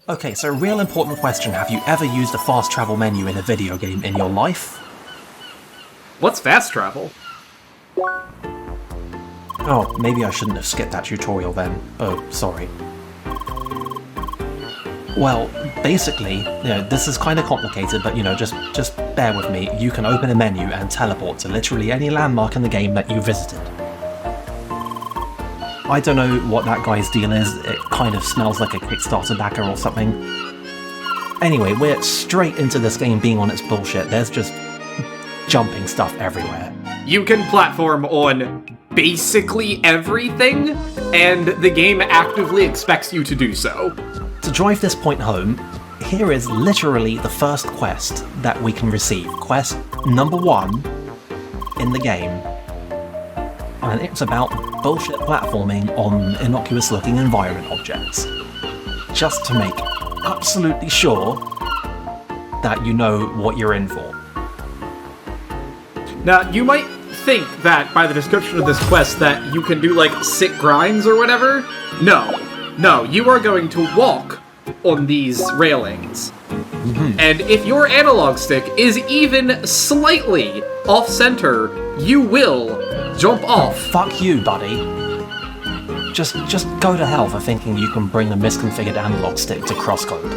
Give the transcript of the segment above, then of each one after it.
Okay, so real important question, have you ever used a fast travel menu in a video game in your life? What's fast travel? Oh, maybe I shouldn't have skipped that tutorial then. Oh, sorry. Well, basically, this is kind of complicated, but just bear with me. You can open a menu and teleport to literally any landmark in the game that you visited. I don't know what that guy's deal is, it kind of smells like a Kickstarter backer or something. Anyway, we're straight into this game being on its bullshit, there's just jumping stuff everywhere. You can platform on basically everything, and the game actively expects you to do so. To drive this point home, here is literally the first quest that we can receive. Quest number 1 in the game. And it's about bullshit platforming on innocuous-looking environment objects. Just to make absolutely sure that you know what you're in for. Now, you might think that by the description of this quest that you can do, like, sick grinds or whatever. No, you are going to walk on these railings. Mm-hmm. And if your analog stick is even slightly off-center, you will jump off. Fuck you, buddy. Just go to hell for thinking you can bring a misconfigured analog stick to CrossCode.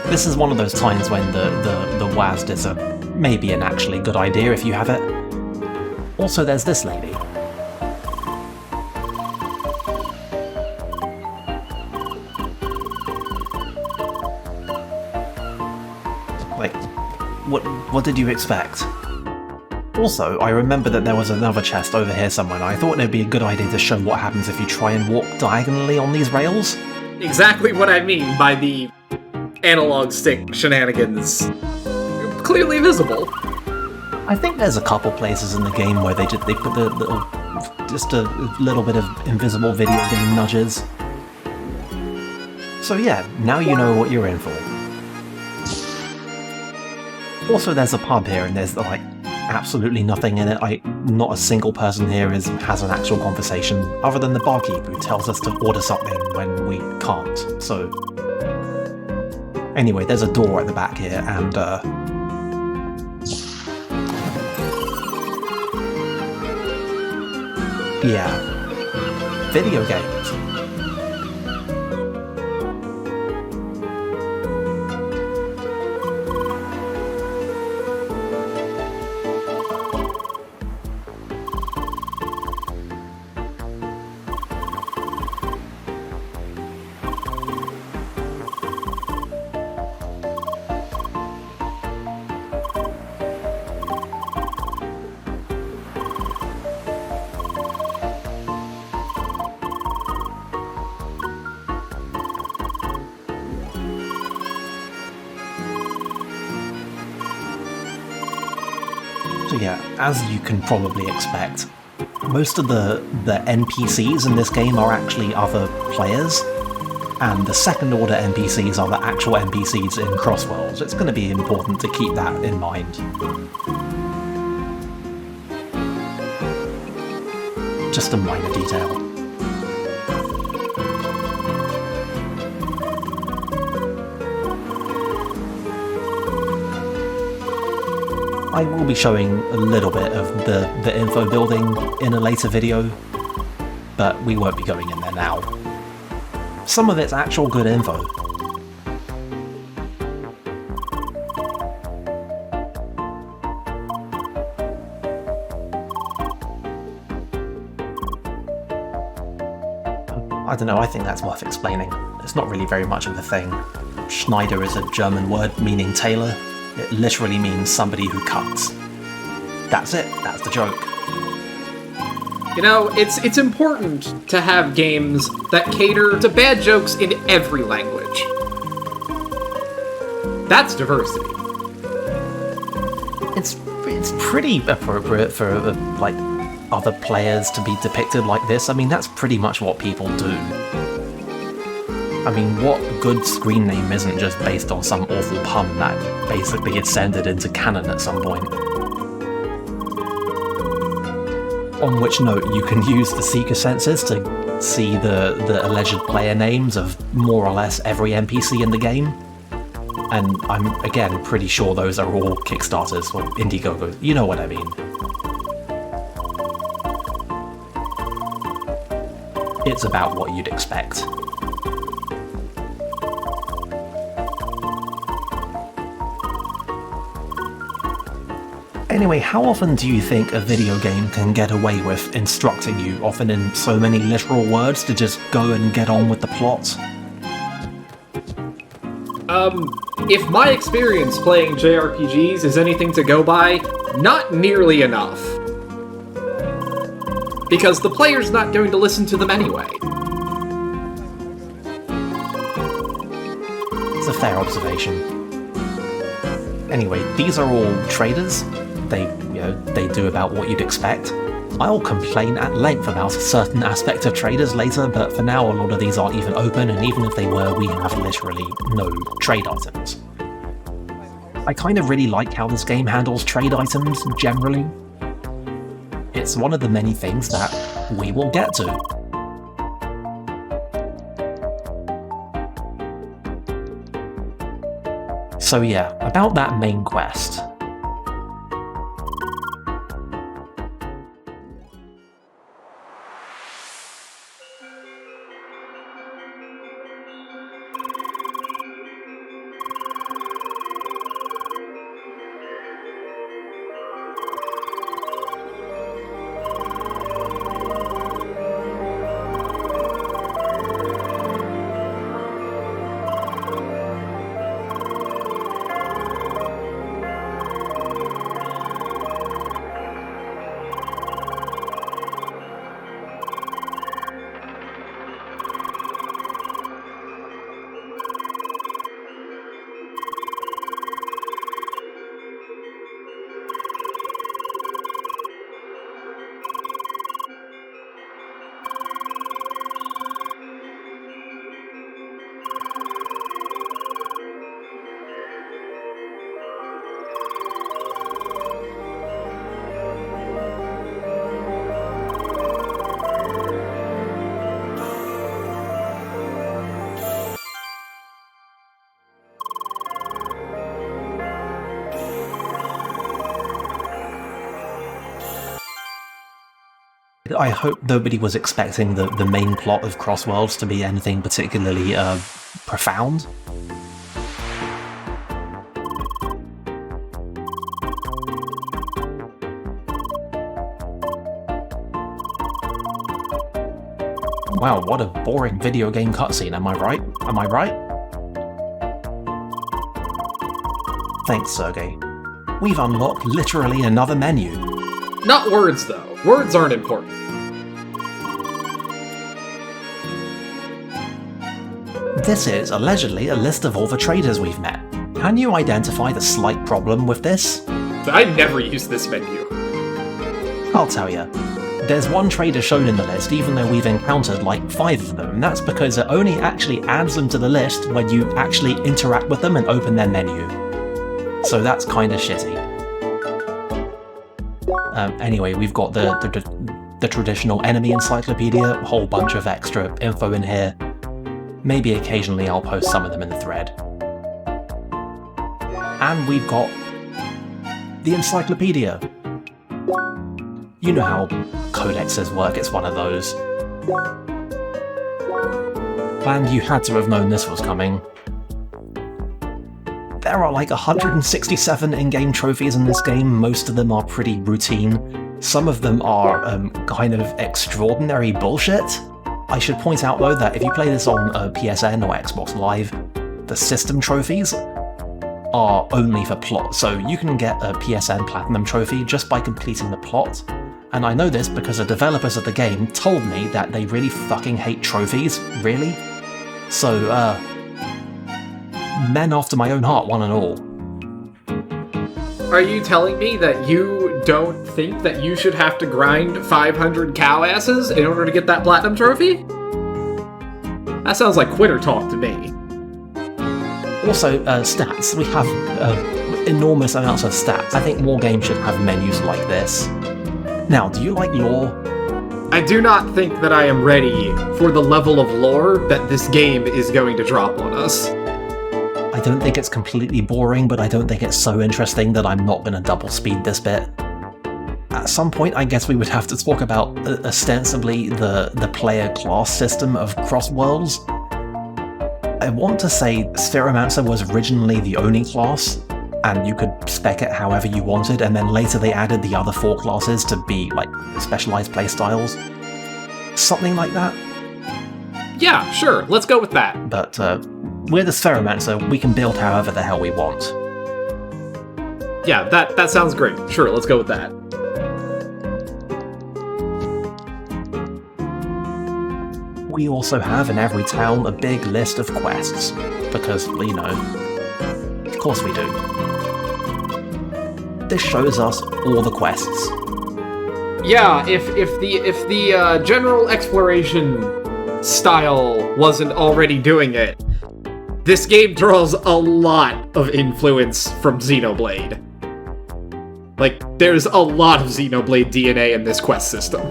This is one of those times when the WASD is maybe an actually good idea if you have it. Also, there's this lady. Like, what did you expect? Also, I remember that there was another chest over here somewhere, and I thought it'd be a good idea to show what happens if you try and walk diagonally on these rails. Exactly what I mean by the analog stick shenanigans. Clearly visible. I think there's a couple places in the game where they put the just a little bit of invisible video game nudges. So yeah, now you know what you're in for. Also, there's a pub here, and there's like absolutely nothing in it. Not a single person here has an actual conversation, other than the barkeep who tells us to order something when we can't. So anyway, there's a door at the back here, and yeah, video games. So yeah, as you can probably expect, most of the NPCs in this game are actually other players, and the second-order NPCs are the actual NPCs in Crossworlds. It's going to be important to keep that in mind. Just a minor detail. I will be showing a little bit of the info building in a later video, but we won't be going in there now. Some of it's actual good info. I don't know, I think that's worth explaining. It's not really very much of a thing. Schneider is a German word meaning tailor. It literally means somebody who cuts. That's it, that's the joke. You know, it's important to have games that cater to bad jokes in every language. That's diversity. It's pretty appropriate for like other players to be depicted like this. I mean, that's pretty much what people do. I mean, what good screen name isn't just based on some awful pun that basically ascended into canon at some point? On which note, you can use the seeker sensors to see the alleged player names of more or less every NPC in the game. And I'm, again, pretty sure those are all Kickstarters or Indiegogo. You know what I mean. It's about what you'd expect. Anyway, how often do you think a video game can get away with instructing you, often in so many literal words, to just go and get on with the plot? If my experience playing JRPGs is anything to go by, not nearly enough. Because the player's not going to listen to them anyway. It's a fair observation. Anyway, these are all traders. They do about what you'd expect. I'll complain at length about a certain aspect of traders later, but for now a lot of these aren't even open, and even if they were, we have literally no trade items. I kind of really like how this game handles trade items, generally. It's one of the many things that we will get to. So yeah, about that main quest. I hope nobody was expecting the main plot of Crossworlds to be anything particularly profound. Wow, what a boring video game cutscene, am I right? Am I right? Thanks, Sergey. We've unlocked literally another menu. Not words, though. Words aren't important. This is, allegedly, a list of all the traders we've met. Can you identify the slight problem with this? I never use this menu. I'll tell you. There's one trader shown in the list, even though we've encountered like 5 of them, and that's because it only actually adds them to the list when you actually interact with them and open their menu. So that's kinda shitty. Anyway, we've got the traditional enemy encyclopedia, a whole bunch of extra info in here. Maybe occasionally I'll post some of them in the thread. And we've got the encyclopedia. You know how codexes work, it's one of those. And you had to have known this was coming. There are like 167 in-game trophies in this game, most of them are pretty routine. Some of them are kind of extraordinary bullshit. I should point out though that if you play this on PSN or Xbox Live, the system trophies are only for plot, so you can get a PSN Platinum trophy just by completing the plot. And I know this because the developers of the game told me that they really fucking hate trophies, really. So, men after my own heart, one and all. Are you telling me that you don't think that you should have to grind 500 cow asses in order to get that platinum trophy? That sounds like quitter talk to me. Also, stats. We have enormous amounts of stats. I think more games should have menus like this. Now, do you like lore? I do not think that I am ready for the level of lore that this game is going to drop on us. I don't think it's completely boring, but I don't think it's so interesting that I'm not going to double speed this bit. At some point, I guess we would have to talk about ostensibly the player class system of Cross Worlds. I want to say Spheromancer was originally the only class, and you could spec it however you wanted, and then later they added the other 4 classes to be, like, specialized playstyles. Something like that. Yeah, sure, let's go with that. But we're the Spheromancer, we can build however the hell we want. Yeah, that sounds great. Sure, let's go with that. We also have in every town a big list of quests, because, you know, of course we do. This shows us all the quests. Yeah, if the general exploration style wasn't already doing it, this game draws a lot of influence from Xenoblade. Like, there's a lot of Xenoblade DNA in this quest system.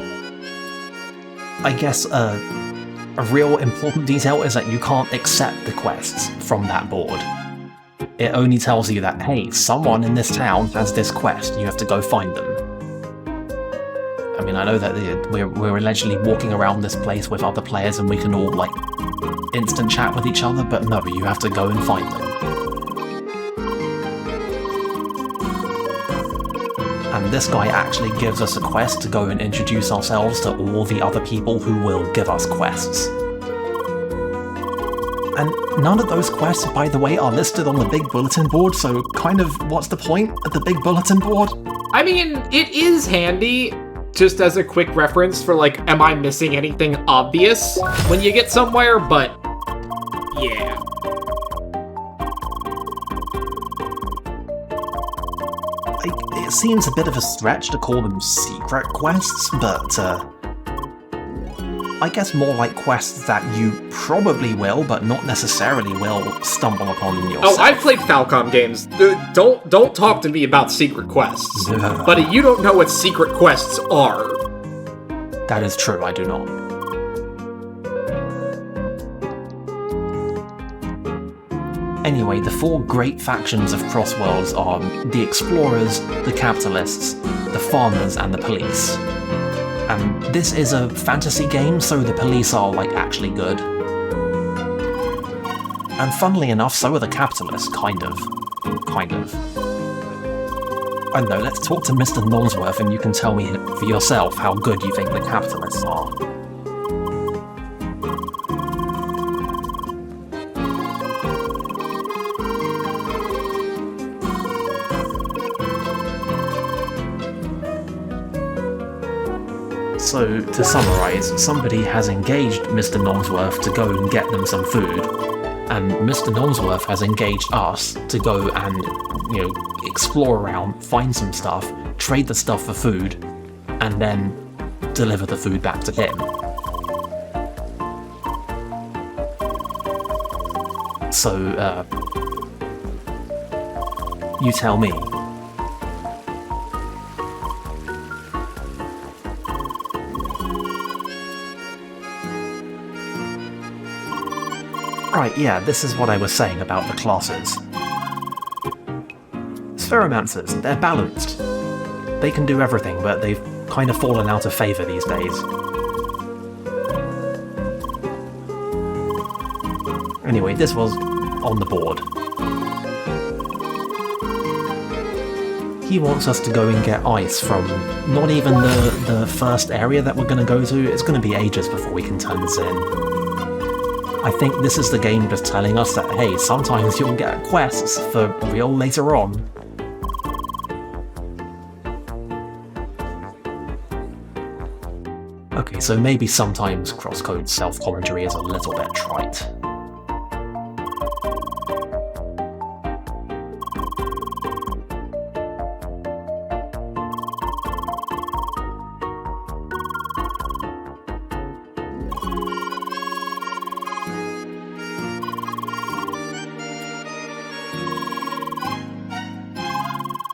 I guess a real important detail is that you can't accept the quests from that board. It only tells you that, hey, someone in this town has this quest, you have to go find them. I mean, I know that we're allegedly walking around this place with other players and we can all, like, instant chat with each other, but no, you have to go and find them. And this guy actually gives us a quest to go and introduce ourselves to all the other people who will give us quests. And none of those quests, by the way, are listed on the big bulletin board, so kind of what's the point of the big bulletin board? I mean, it is handy, just as a quick reference for, like, am I missing anything obvious when you get somewhere, but yeah. It seems a bit of a stretch to call them secret quests, but I guess more like quests that you probably will, but not necessarily will, stumble upon yourself. Oh, I've played Falcom games. Don't talk to me about secret quests. Buddy, you don't know what secret quests are. That is true, I do not. Anyway, the 4 great factions of Cross Worlds are the explorers, the capitalists, the farmers, and the police. And this is a fantasy game, so the police are, like, actually good. And funnily enough, so are the capitalists, kind of. Kind of. I don't know, let's talk to Mr. Nonsworth and you can tell me for yourself how good you think the capitalists are. So, to summarise, somebody has engaged Mr. Nonsworth to go and get them some food, and Mr. Nonsworth has engaged us to go and, you know, explore around, find some stuff, trade the stuff for food, and then deliver the food back to him. So, you tell me. Right, yeah, this is what I was saying about the classes. Spheromancers, they're balanced. They can do everything, but they've kind of fallen out of favour these days. Anyway, this was on the board. He wants us to go and get ice from not even the first area that we're going to go to. It's going to be ages before we can turn this in. I think this is the game just telling us that, hey, sometimes you'll get quests for real later on. Okay, so maybe sometimes CrossCode's self-commentary is a little bit trite.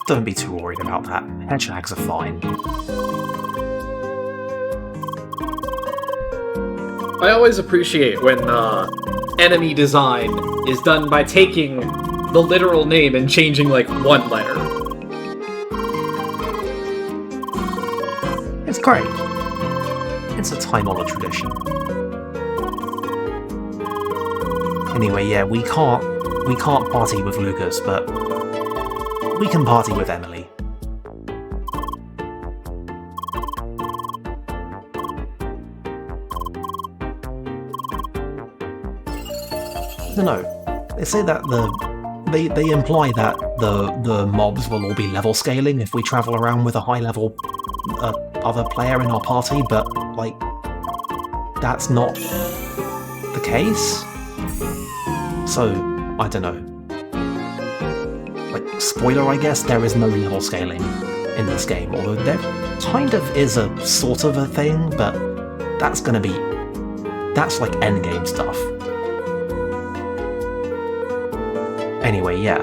Don't be too worried about that. Hedgehogs are fine. I always appreciate when enemy design is done by taking the literal name and changing, like, one letter. It's great. It's a time-honored tradition. Anyway, yeah, we can't party with Lucas, but we can party with Emily. I don't know. They say that they imply that the mobs will all be level scaling if we travel around with a high level other player in our party, but like that's not the case. So I don't know. Like, spoiler, I guess, there is no level scaling in this game, although there kind of is a sort of a thing, but that's like endgame stuff. Anyway, yeah,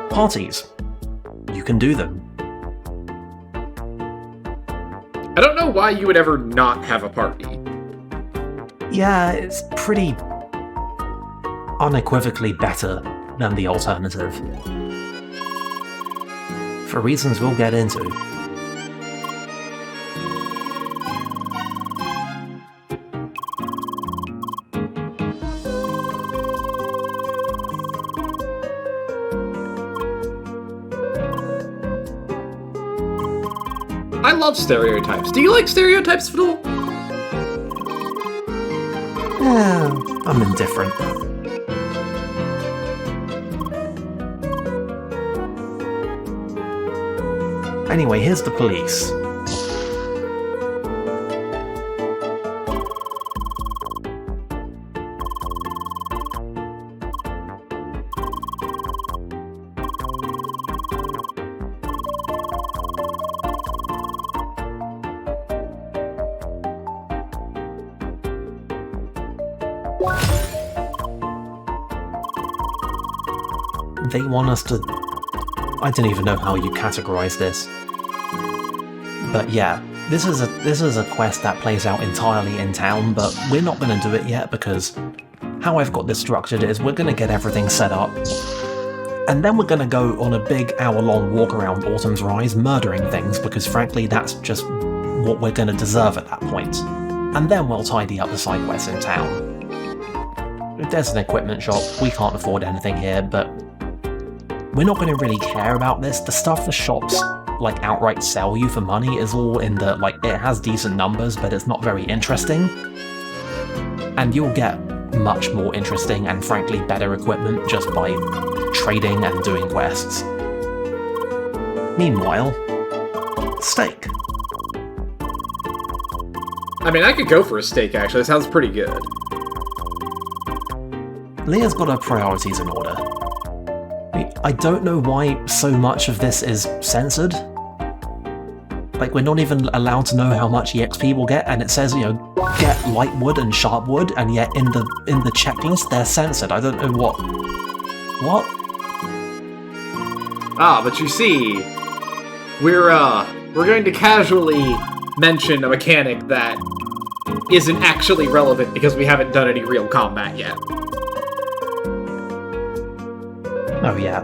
parties. You can do them. I don't know why you would ever not have a party. Yeah, it's pretty unequivocally better than the alternative. For reasons we'll get into. I love stereotypes. Do you like stereotypes, Fiddle? I'm indifferent. Anyway, here's the police. They want us to... I don't even know how you categorize this. But yeah, this is a quest that plays out entirely in town, but we're not going to do it yet because how I've got this structured is we're going to get everything set up, and then we're going to go on a big hour-long walk around Autumn's Rise murdering things because frankly that's just what we're going to deserve at that point. And then we'll tidy up the side quests in town. If there's an equipment shop, we can't afford anything here, but we're not going to really care about this. The stuff the shops like outright sell you for money is all in the, like, it has decent numbers, but it's not very interesting. And you'll get much more interesting and frankly better equipment just by trading and doing quests. Meanwhile, steak. I mean, I could go for a steak, actually. It sounds pretty good. Leah's got her priorities in order. I don't know why so much of this is censored. Like, we're not even allowed to know how much EXP we'll get, and it says, you know, get light wood and sharp wood, and yet in the checklist they're censored. I don't know what. What? Ah, but you see, we're going to casually mention a mechanic that isn't actually relevant because we haven't done any real combat yet. Oh yeah,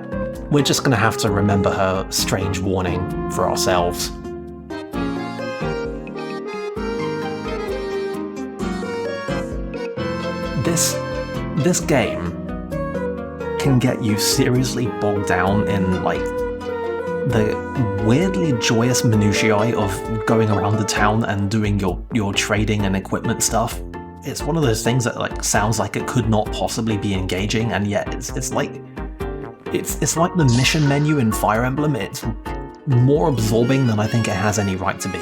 we're just gonna have to remember her strange warning for ourselves. This game can get you seriously bogged down in, like, the weirdly joyous minutiae of going around the town and doing your trading and equipment stuff. It's one of those things that, like, sounds like it could not possibly be engaging, and yet it's like the mission menu in Fire Emblem. It's more absorbing than I think it has any right to be.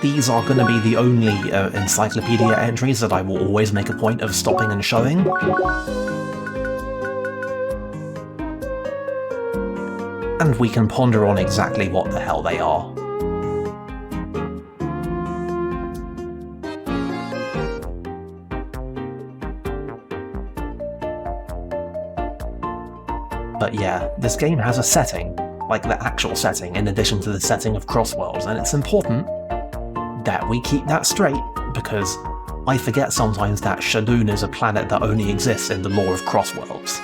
These are going to be the only encyclopedia entries that I will always make a point of stopping and showing. And we can ponder on exactly what the hell they are. But yeah, this game has a setting, like the actual setting, in addition to the setting of Crossworlds, and it's important that we keep that straight, because I forget sometimes that Shadoon is a planet that only exists in the lore of Crossworlds.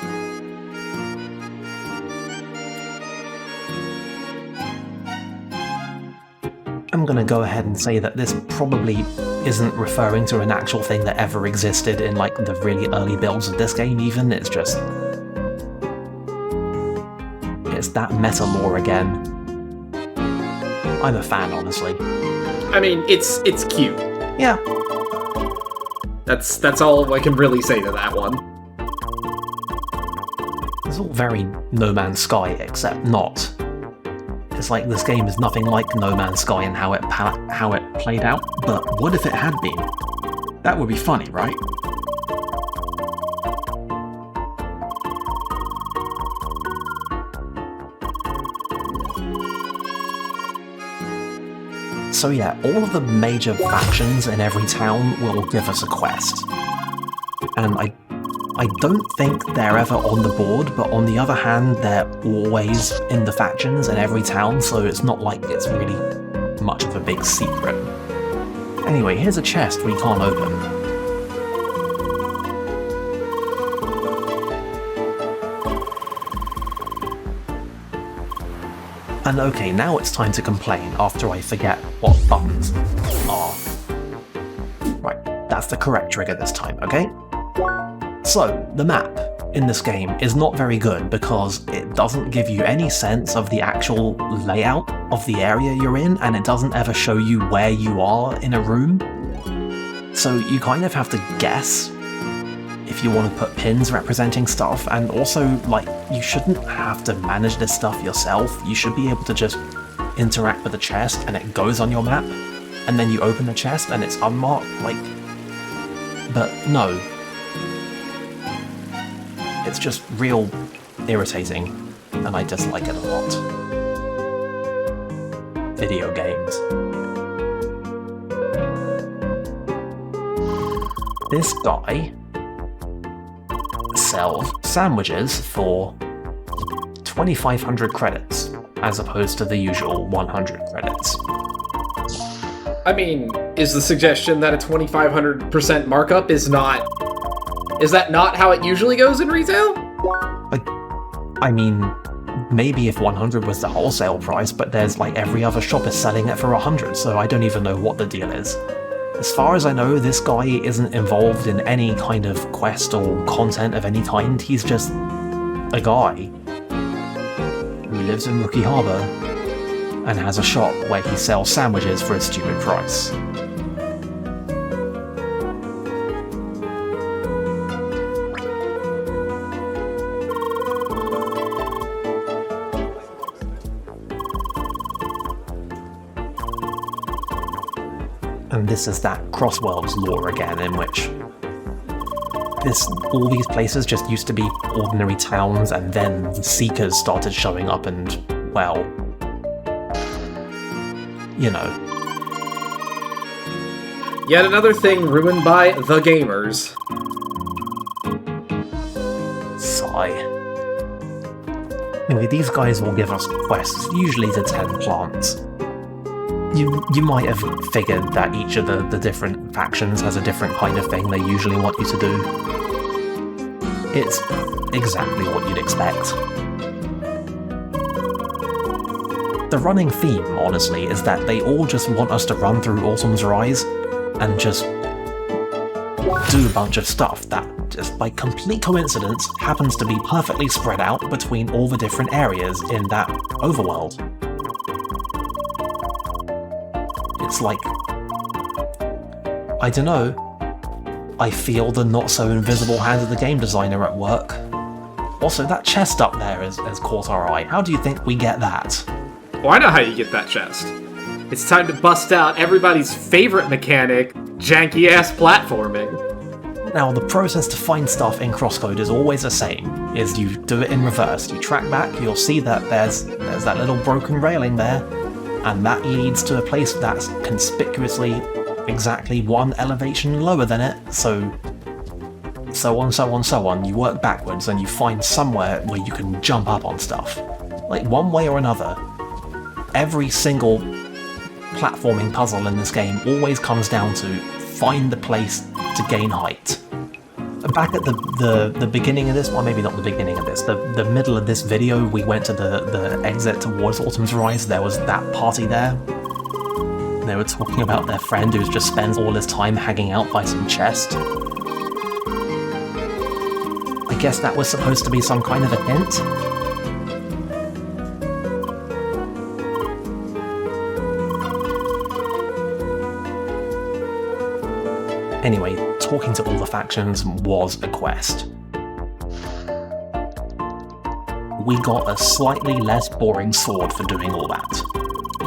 I'm gonna go ahead and say that this probably isn't referring to an actual thing that ever existed in like the really early builds of this game even, it's that meta lore again. I'm a fan, honestly. I mean, it's cute. Yeah. That's all I can really say to that one. It's all very No Man's Sky, except not. It's like this game is nothing like No Man's Sky and how it played out, but what if it had been? That would be funny, right? So yeah, all of the major factions in every town will give us a quest. And I don't think they're ever on the board, but on the other hand, they're always in the factions in every town, so it's not like it's really much of a big secret. Anyway, here's a chest we can't open. And okay, now it's time to complain after I forget what buttons are. Right, that's the correct trigger this time, okay? So, the map in this game is not very good because it doesn't give you any sense of the actual layout of the area you're in, and it doesn't ever show you where you are in a room. So you kind of have to guess if you want to put pins representing stuff, and also, like, you shouldn't have to manage this stuff yourself. You should be able to just interact with the chest and it goes on your map, and then you open the chest and it's unmarked, like... But no. It's just real irritating, and I dislike it a lot. Video games. This guy sells sandwiches for 2,500 credits, as opposed to the usual 100 credits. I mean, is the suggestion that a 2,500% markup is not... Is that not how it usually goes in retail? I mean, maybe if 100 was the wholesale price, but there's like every other shop is selling it for 100, so I don't even know what the deal is. As far as I know, this guy isn't involved in any kind of quest or content of any kind. He's just a guy who lives in Rookie Harbor and has a shop where he sells sandwiches for a stupid price. And this is that Crossworlds lore again, in which all these places just used to be ordinary towns, and then the Seekers started showing up and, well, you know. Yet another thing ruined by the gamers. Sigh. Anyway, these guys will give us quests, usually to 10 plants. You might have figured that each of the different factions has a different kind of thing they usually want you to do. It's exactly what you'd expect. The running theme, honestly, is that they all just want us to run through Autumn's Rise and just do a bunch of stuff that, just by complete coincidence, happens to be perfectly spread out between all the different areas in that overworld. It's like, I don't know, I feel the not-so-invisible hand of the game designer at work. Also, that chest up there has caught our eye. How do you think we get that? Oh, I know how you get that chest. It's time to bust out everybody's favorite mechanic, janky-ass platforming. Now, the process to find stuff in CrossCode is always the same, is you do it in reverse. You track back, you'll see that there's that little broken railing there, and that leads to a place that's conspicuously exactly one elevation lower than it, so on. You work backwards and you find somewhere where you can jump up on stuff. Like, one way or another, every single platforming puzzle in this game always comes down to find the place to gain height. Back at the beginning of this, well, maybe not the beginning of this, the middle of this video, we went to the exit towards Autumn's Rise. There was that party there. They were talking about their friend who just spends all his time hanging out by some chest. I guess that was supposed to be some kind of a hint. Anyway, talking to all the factions was a quest. We got a slightly less boring sword for doing all that.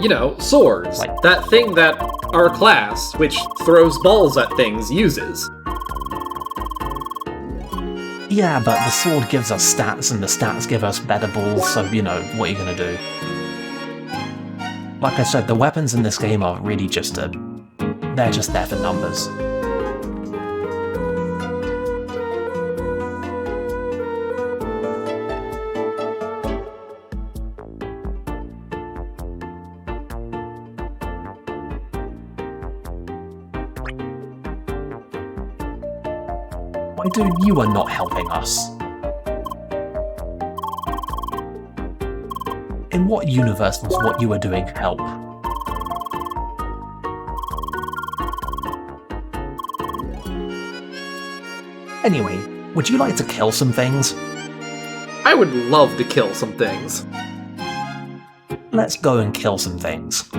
You know, swords. Like- that thing that our class, which throws balls at things, uses. Yeah, but the sword gives us stats, and the stats give us better balls, so, you know, what are you gonna do? Like I said, the weapons in this game are really just they're just there for numbers. Why dude, you are not helping us. In what universe was what you were doing help? Anyway, would you like to kill some things? I would love to kill some things. Let's go and kill some things.